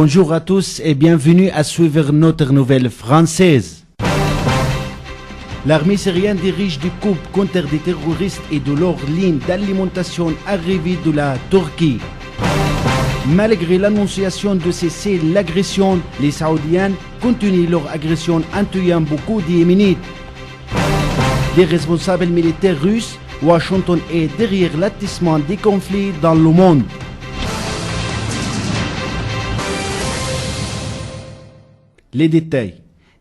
Bonjour à tous et bienvenue à suivre notre nouvelle française. L'armée syrienne dirige des coupes contre des terroristes et de leur ligne d'alimentation arrivée de la Turquie. Malgré l'annonciation de cesser l'agression, les Saoudiens continuent leur agression en tuant beaucoup de Yéménites. Des responsables militaires russes, Washington est derrière l'attisement des conflits dans le monde. Les détails.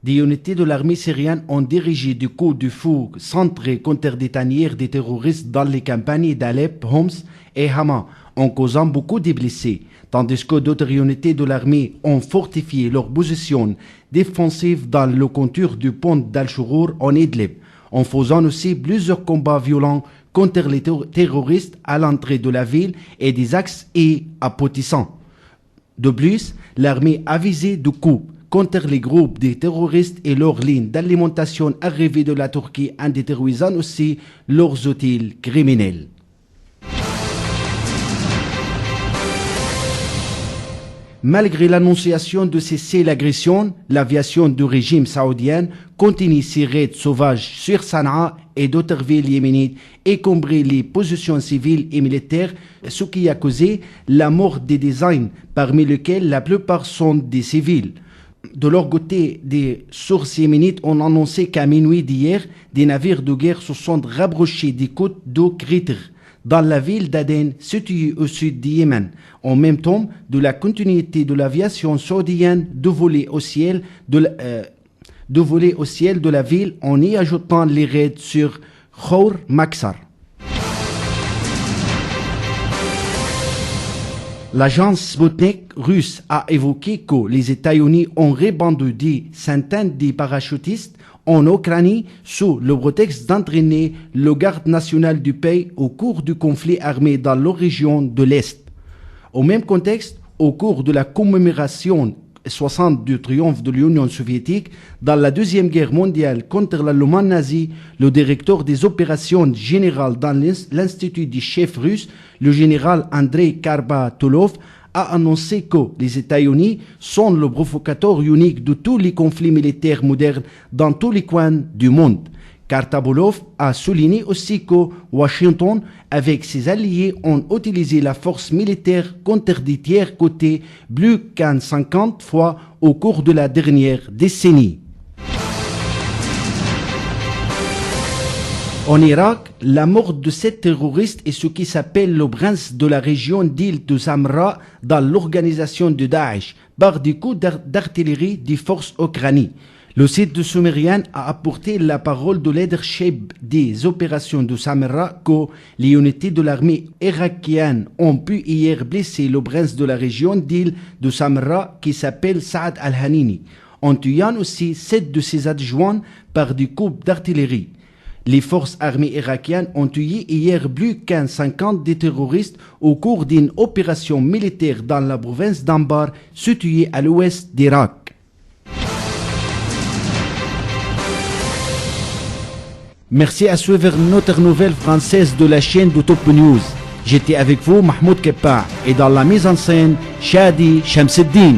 Des unités de l'armée syrienne ont dirigé des coups de feu centrés contre des tanières des terroristes dans les campagnes d'Alep, Homs et Hama, en causant beaucoup de blessés, tandis que d'autres unités de l'armée ont fortifié leur position défensive dans le contour du pont d'Al-Shourour en Idlib, en faisant aussi plusieurs combats violents contre les terroristes à l'entrée de la ville et des axes et apotissants. De plus, l'armée a visé de coups contre les groupes des terroristes et leurs lignes d'alimentation arrivées de la Turquie en détruisant aussi leurs outils criminels. Malgré l'annonciation de cesser l'agression, l'aviation du régime saoudien continue ses raids sauvages sur Sanaa et d'autres villes yéménites, y compris les positions civiles et militaires, ce qui a causé la mort des dizaines, parmi lesquels la plupart sont des civils. De leur côté, des sources yéménites ont annoncé qu'à minuit d'hier, des navires de guerre se sont rapprochés des côtes d'eau Kritr, dans la ville d'Aden, située au sud du Yémen, en même temps de la continuité de l'aviation saoudienne de voler au ciel de la ville en y ajoutant les raids sur Khor Maksar. L'agence Sputnik russe a évoqué que les États-Unis ont répandu des centaines de parachutistes en Ukraine sous le prétexte d'entraîner le garde national du pays au cours du conflit armé dans la région de l'Est. Au même contexte, au cours de la commémoration 60 du triomphe de l'Union soviétique dans la Deuxième Guerre mondiale contre l'Allemagne nazie, le directeur des opérations générales dans l'Institut des chefs russes, le général Andrei Karbatolov, a annoncé que les États-Unis sont le provocateur unique de tous les conflits militaires modernes dans tous les coins du monde. Kartabolov a souligné aussi que Washington, avec ses alliés, ont utilisé la force militaire contre des tiers côtés plus qu'en 50 fois au cours de la dernière décennie. En Irak, la mort de 7 terroristes est ce qui s'appelle le prince de la région d'île de Samra dans l'organisation de Daesh par des coups d'artillerie des forces ukrainiennes. Le site de Sumerian a apporté la parole de leadership des opérations de Samra que les unités de l'armée irakienne ont pu hier blesser le prince de la région d'île de Samra qui s'appelle Saad al-Hanini, en tuant aussi 7 de ses adjoints par des coups d'artillerie. Les forces armées irakiennes ont tué hier plus qu'un 50 des terroristes au cours d'une opération militaire dans la province d'Anbar, située à l'ouest d'Irak. Merci à suivre notre nouvelle française de la chaîne de Top News. J'étais avec vous, Mahmoud Keppa, et dans la mise en scène, Shadi Shamseddin.